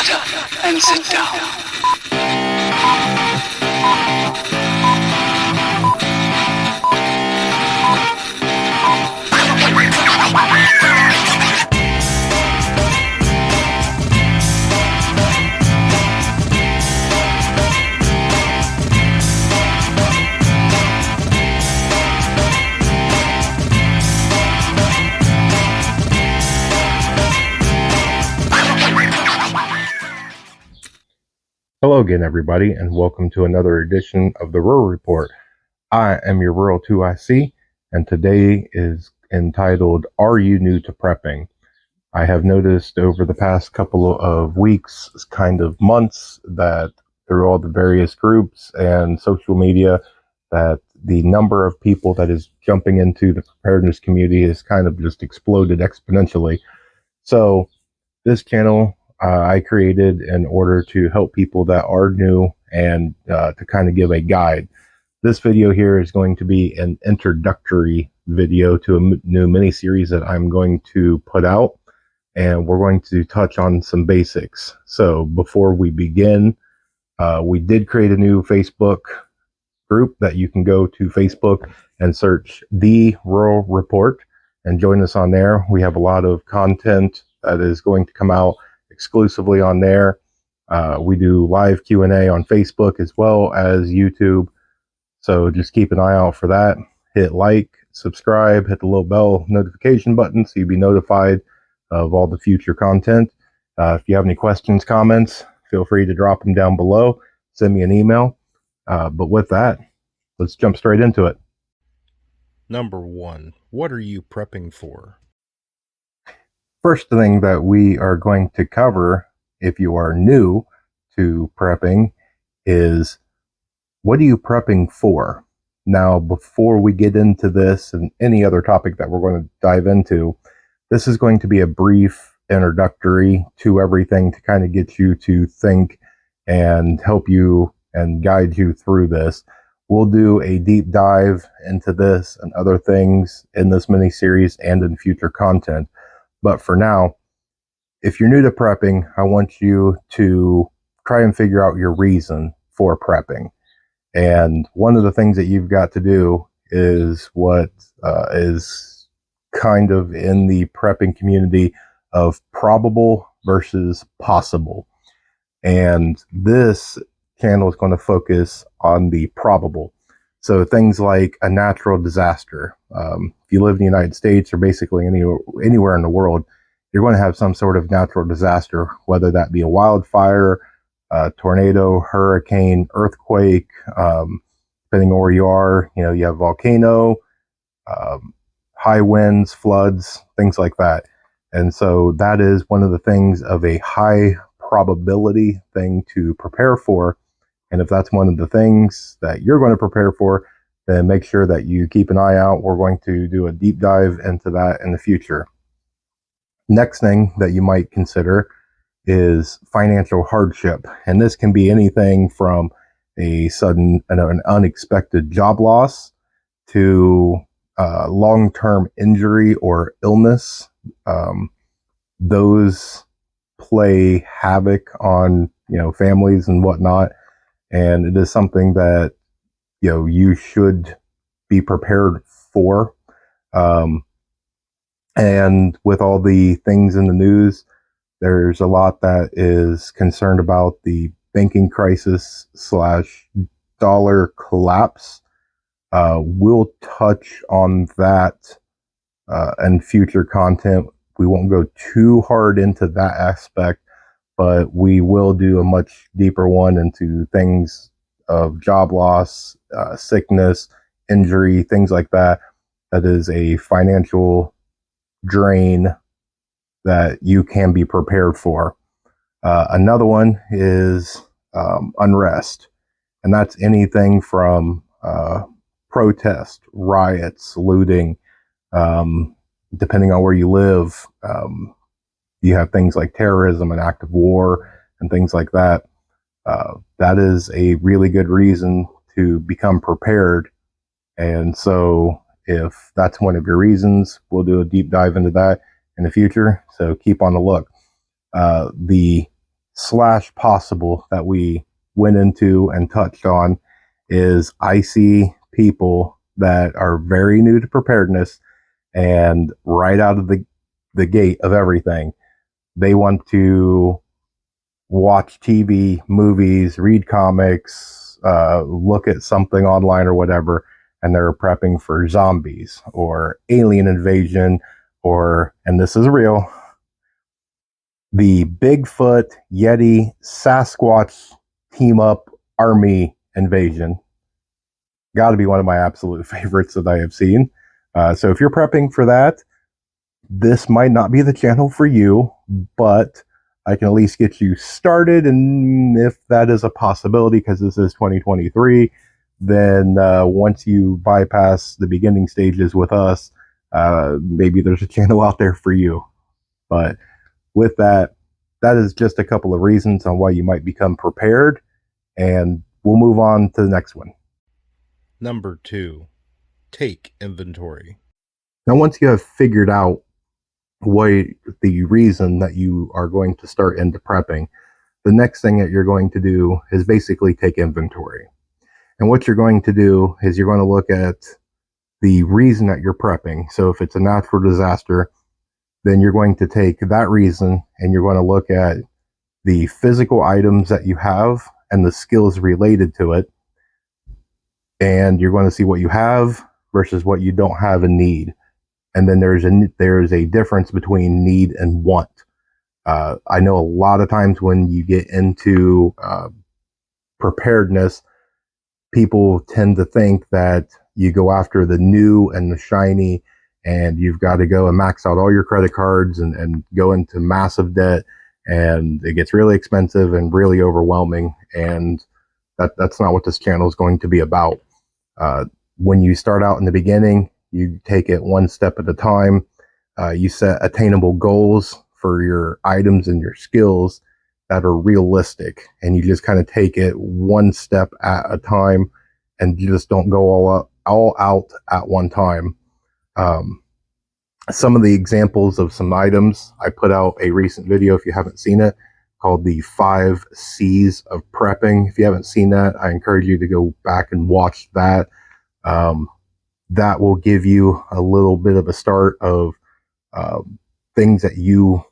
Shut up and sit down. Hello again, everybody, and welcome to another edition of the Rural Report. I am your Rural 2IC, and today is entitled, Are You New to Prepping? I have noticed over the past couple of weeks, kind of months, that through all the various groups and social media, that the number of people that is jumping into the preparedness community has kind of just exploded exponentially. So this channel I created in order to help people that are new and to kind of give a guide. This video here is going to be an introductory video to a new mini-series that I'm going to put out, and we're going to touch on some basics. So before we begin, we did create a new Facebook group that you can go to Facebook and search The Rural Report and join us on there. We have a lot of content that is going to come out exclusively on there. We do live Q&A on Facebook as well as YouTube. So just keep an eye out for that. Hit like, subscribe, hit the little bell notification button so you'll be notified of all the future content. If you have any questions, comments, feel free to drop them down below. Send me an email. But with that, let's jump straight into it. Number 1. What are you prepping for? First thing that we are going to cover, if you are new to prepping, is what are you prepping for? Now, before we get into this and any other topic that we're going to dive into, this is going to be a brief introductory to everything to kind of get you to think and help you and guide you through this. We'll do a deep dive into this and other things in this mini-series and in future content. But for now, if you're new to prepping, I want you to try and figure out your reason for prepping. And one of the things that you've got to do is what is kind of in the prepping community of probable versus possible. And this channel is going to focus on the probable. So things like a natural disaster. If you live in the United States or basically anywhere in the world, you're going to have some sort of natural disaster, whether that be a wildfire, a tornado, hurricane, earthquake, depending on where you are. You know, you have volcano, high winds, floods, things like that. And so that is one of the things of a high probability thing to prepare for. And if that's one of the things that you're going to prepare for, then make sure that you keep an eye out. We're going to do a deep dive into that in the future. Next thing that you might consider is financial hardship. And this can be anything from a sudden, an unexpected job loss to long-term injury or illness. Those play havoc on, families and whatnot. And it is something that, you should be prepared for. And with all the things in the news, there's a lot that is concerned about the banking crisis / dollar collapse. We'll touch on that in future content. We won't go too hard into that aspect, but we will do a much deeper one into things of job loss, sickness, injury, things like that. That is a financial drain that you can be prepared for. Another one is unrest, and that's anything from protest, riots, looting, depending on where you live. You have things like terrorism and active war and things like that. That is a really good reason to become prepared. And so if that's one of your reasons, we'll do a deep dive into that in the future. So keep on the look. The slash possible that we went into and touched on is I see people that are very new to preparedness, and right out of the gate of everything, they want to watch TV, movies, read comics, look at something online or whatever, and they're prepping for zombies or alien invasion, or, and this is real, the Bigfoot, Yeti, Sasquatch team up army invasion. Got to be one of my absolute favorites that I have seen. So if you're prepping for that, this might not be the channel for you, but I can at least get you started. And if that is a possibility, because this is 2023, then once you bypass the beginning stages with us, maybe there's a channel out there for you. But with that, that is just a couple of reasons on why you might become prepared. And we'll move on to the next one. Number 2, take inventory. Now, once you have figured out what the reason that you are going to start into prepping, the next thing that you're going to do is basically take inventory. And what you're going to do is you're going to look at the reason that you're prepping. So if it's a natural disaster, then you're going to take that reason and you're going to look at the physical items that you have and the skills related to it. And you're going to see what you have versus what you don't have and need. And then there's a difference between need and want. I know a lot of times when you get into preparedness, people tend to think that you go after the new and the shiny, and you've got to go and max out all your credit cards and go into massive debt, and it gets really expensive and really overwhelming. And that's not what this channel is going to be about. When you start out in the beginning, you take it one step at a time. You set attainable goals for your items and your skills that are realistic, and you just kind of take it one step at a time, and you just don't go all out at one time. Some of the examples of some items, I put out a recent video, if you haven't seen it, called the 5 C's of prepping. If you haven't seen that, I encourage you to go back and watch that. That will give you a little bit of a start of things that you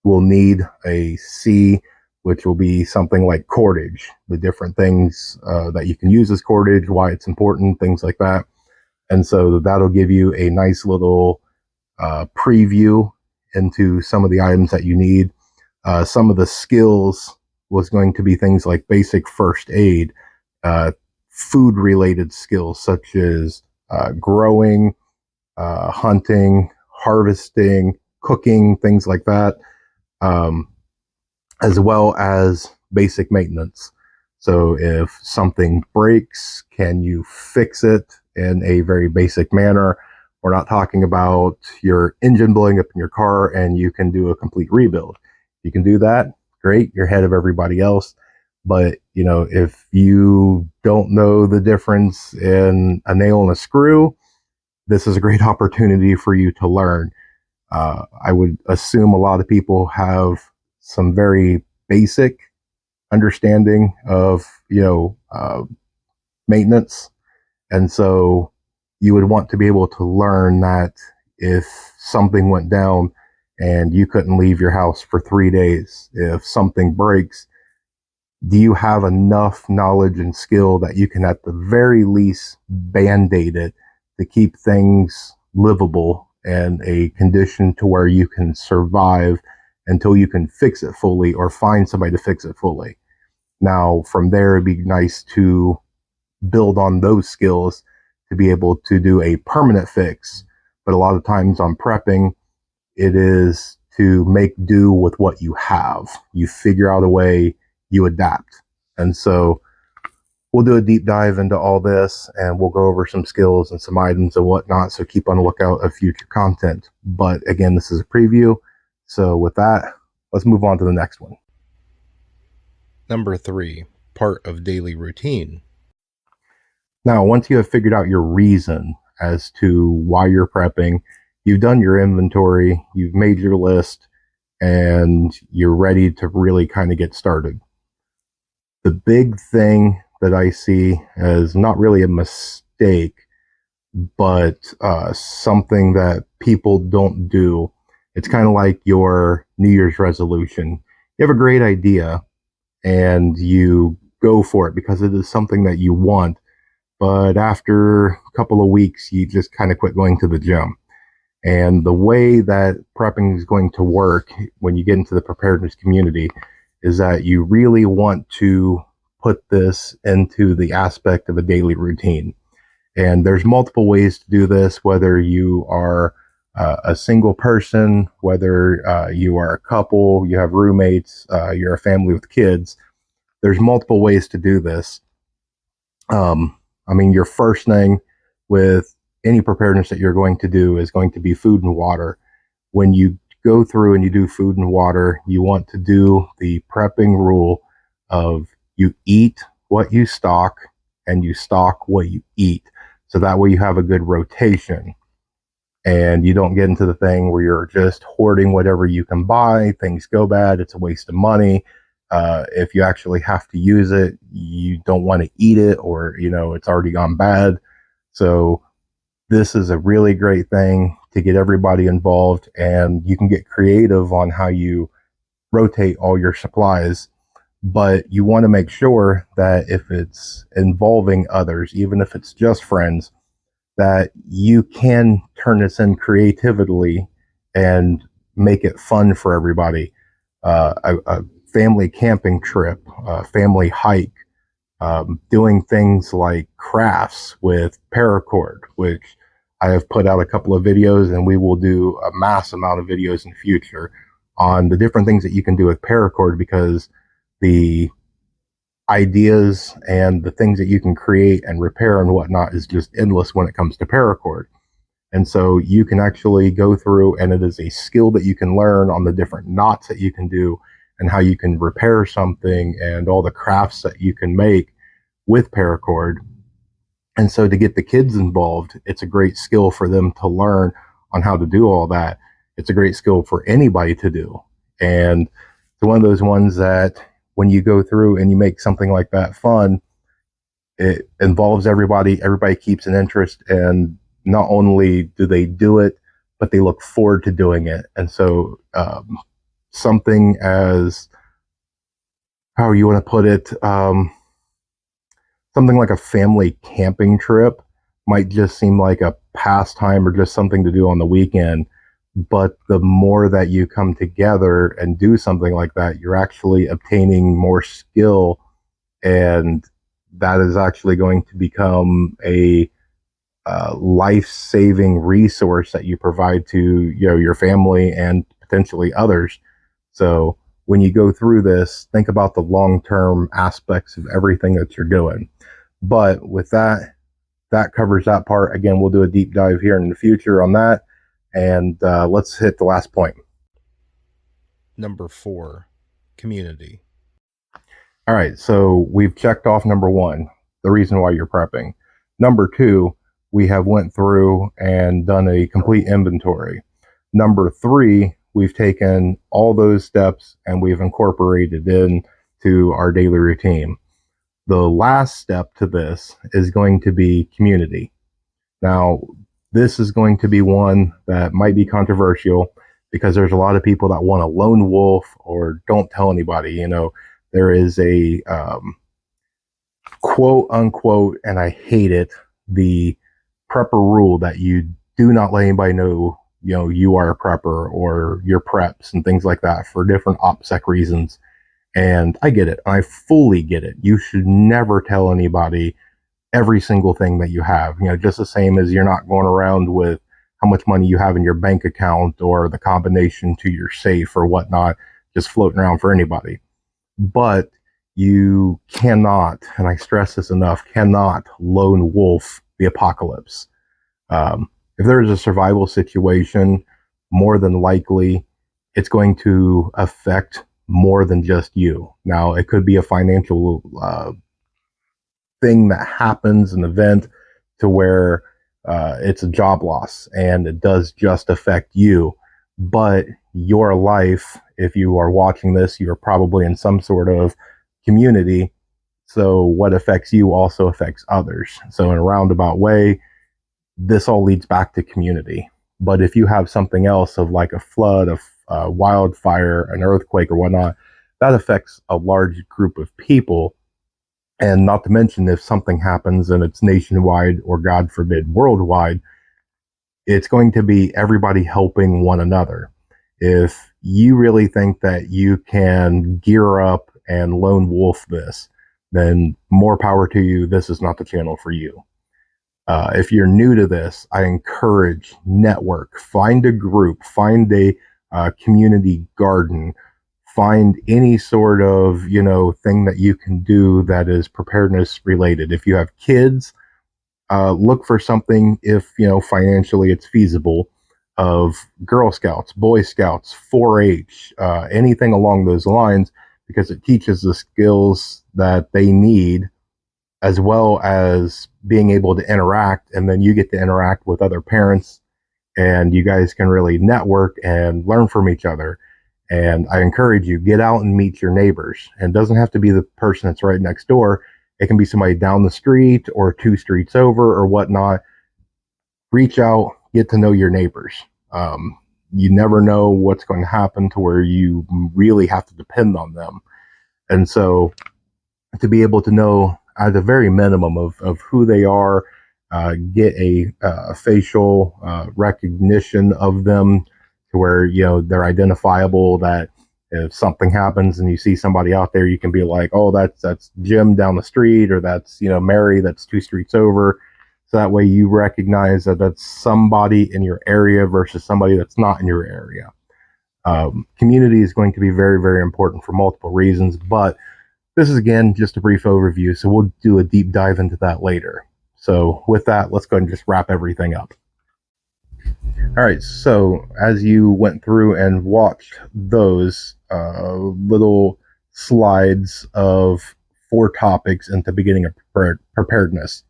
will need. A C, which will be something like cordage, the different things that you can use as cordage, why it's important, things like that. And so that'll give you a nice little preview into some of the items that you need. Some of the skills was going to be things like basic first aid, food related skills such as growing, hunting, harvesting, cooking, things like that, as well as basic maintenance. So if something breaks, can you fix it in a very basic manner? We're not talking about your engine blowing up in your car and you can do a complete rebuild. You can do that, great, you're ahead of everybody else. But, you know, if you don't know the difference in a nail and a screw, this is a great opportunity for you to learn. I would assume a lot of people have some very basic understanding of, maintenance. And so you would want to be able to learn that if something went down and you couldn't leave your house for 3 days, if something breaks, do you have enough knowledge and skill that you can at the very least band-aid it to keep things livable and a condition to where you can survive until you can fix it fully or find somebody to fix it fully? Now, from there, it'd be nice to build on those skills to be able to do a permanent fix. But a lot of times on prepping, it is to make do with what you have. You figure out a way, you adapt. And so we'll do a deep dive into all this and we'll go over some skills and some items and whatnot. So keep on the lookout of future content. But again, this is a preview. So with that, let's move on to the next one. Number 3, part of daily routine. Now, once you have figured out your reason as to why you're prepping, you've done your inventory, you've made your list, and you're ready to really kind of get started. The big thing that I see as not really a mistake, but something that people don't do, it's kind of like your New Year's resolution. You have a great idea and you go for it because it is something that you want, but after a couple of weeks, you just kind of quit going to the gym. And the way that prepping is going to work when you get into the preparedness community is that you really want to put this into the aspect of a daily routine. And there's multiple ways to do this, whether you are a single person, whether you are a couple, you have roommates, you're a family with kids. There's multiple ways to do this. I mean, your first thing with any preparedness that you're going to do is going to be food and water. When you go through and you do food and water, you want to do the prepping rule of you eat what you stock and you stock what you eat. So that way you have a good rotation and you don't get into the thing where you're just hoarding whatever you can buy. Things go bad. It's a waste of money. If you actually have to use it, you don't want to eat it, or, it's already gone bad. So this is a really great thing to get everybody involved, and you can get creative on how you rotate all your supplies. But you want to make sure that if it's involving others, even if it's just friends, that you can turn this in creatively and make it fun for everybody. A family camping trip, a family hike, doing things like crafts with paracord, which I have put out a couple of videos, and we will do a mass amount of videos in the future on the different things that you can do with paracord, because the ideas and the things that you can create and repair and whatnot is just endless when it comes to paracord. And so you can actually go through, and it is a skill that you can learn on the different knots that you can do and how you can repair something and all the crafts that you can make with paracord. And so to get the kids involved, it's a great skill for them to learn on how to do all that. It's a great skill for anybody to do. And it's one of those ones that when you go through and you make something like that fun, it involves everybody. Everybody keeps an interest, and not only do they do it, but they look forward to doing it. And so something as, how you want to put it, something like a family camping trip might just seem like a pastime or just something to do on the weekend. But the more that you come together and do something like that, you're actually obtaining more skill, and that is actually going to become a life-saving resource that you provide to your family and potentially others. So when you go through this, think about the long-term aspects of everything that you're doing. But with that covers that part. Again, we'll do a deep dive here in the future on that. And let's hit the last point. Number 4, community. All right, so we've checked off number 1, the reason why you're prepping. Number 2, we have went through and done a complete inventory. Number 3, we've taken all those steps and we've incorporated into our daily routine. The last step to this is going to be community. Now, this is going to be one that might be controversial because there's a lot of people that want a lone wolf or don't tell anybody. There is a quote unquote, and I hate it, the prepper rule that you do not let anybody know, you are a prepper or your preps and things like that for different OPSEC reasons. And I get it. I fully get it. You should never tell anybody every single thing that you have, just the same as you're not going around with how much money you have in your bank account or the combination to your safe or whatnot, just floating around for anybody. But you cannot, and I stress this enough, cannot lone wolf the apocalypse. If there is a survival situation, more than likely it's going to affect more than just you. Now, it could be a financial thing that happens, an event to where it's a job loss and it does just affect you, but your life, if you are watching this, you're probably in some sort of community. So what affects you also affects others. So in a roundabout way, this all leads back to community. But if you have something else of like a flood, a wildfire, an earthquake or whatnot, that affects a large group of people. And not to mention, if something happens and it's nationwide or God forbid worldwide, it's going to be everybody helping one another. If you really think that you can gear up and lone wolf this, then more power to you. This is not the channel for you. If you're new to this, I encourage network, find a group, find a community garden, find any sort of, thing that you can do that is preparedness related. If you have kids, look for something, if, financially it's feasible, of Girl Scouts, Boy Scouts, 4-H, anything along those lines, because it teaches the skills that they need, as well as being able to interact. And then you get to interact with other parents, and you guys can really network and learn from each other. And I encourage you, get out and meet your neighbors. And it doesn't have to be the person that's right next door. It can be somebody down the street or 2 streets over or whatnot. Reach out, get to know your neighbors. You never know what's going to happen to where you really have to depend on them. And so to be able to know at the very minimum of who they are, get a facial recognition of them to where, they're identifiable, that if something happens and you see somebody out there, you can be like, oh, that's Jim down the street, or that's, Mary that's 2 streets over. So that way you recognize that that's somebody in your area versus somebody that's not in your area. Community is going to be very, very important for multiple reasons, but this is, again, just a brief overview, so we'll do a deep dive into that later. So with that, let's go ahead and just wrap everything up. All right, so as you went through and watched those little slides of 4 topics at the beginning of preparedness,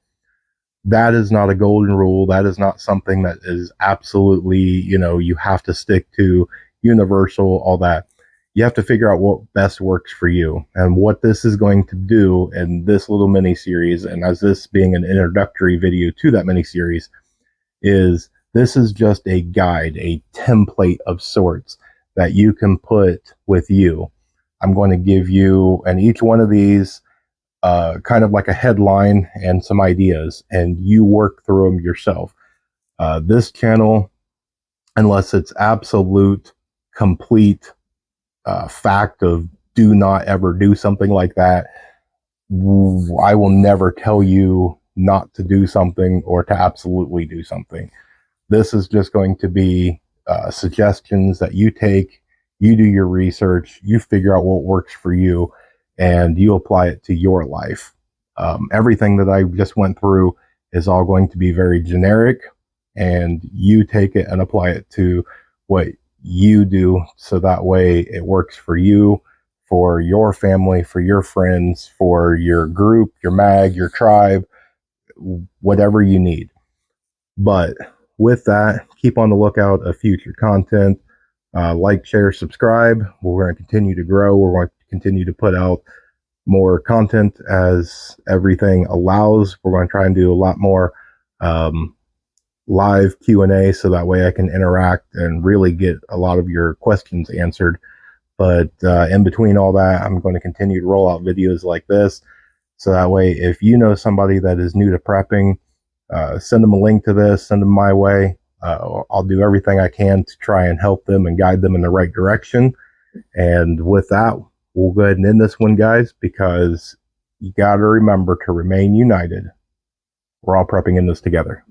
that is not a golden rule. That is not something that is absolutely, you have to stick to, universal, all that. You have to figure out what best works for you. And what this is going to do in this little mini series, and as this being an introductory video to that mini series, is this is just a guide, a template of sorts that you can put with you. I'm going to give you, and each one of these, kind of like a headline and some ideas, and you work through them yourself. This channel, unless it's absolute, complete fact of do not ever do something like that, I will never tell you not to do something or to absolutely do something. This is just going to be suggestions that you take, you do your research, you figure out what works for you, and you apply it to your life. Everything that I just went through is all going to be very generic, and you take it and apply it to what you do, so that way it works for you, for your family, for your friends, for your group, your mag, your tribe, whatever you need. But with that, keep on the lookout of future content. Like, share, subscribe. We're going to continue to grow. We're going to continue to put out more content as everything allows. We're going to try and do a lot more live Q&A, so that way I can interact and really get a lot of your questions answered. But in between all that, I'm going to continue to roll out videos like this, so that way if you know somebody that is new to prepping, send them a link to this, send them my way. I'll do everything I can to try and help them and guide them in the right direction. And with that, we'll go ahead and end this one, guys, because you got to remember to remain united. We're all prepping in this together.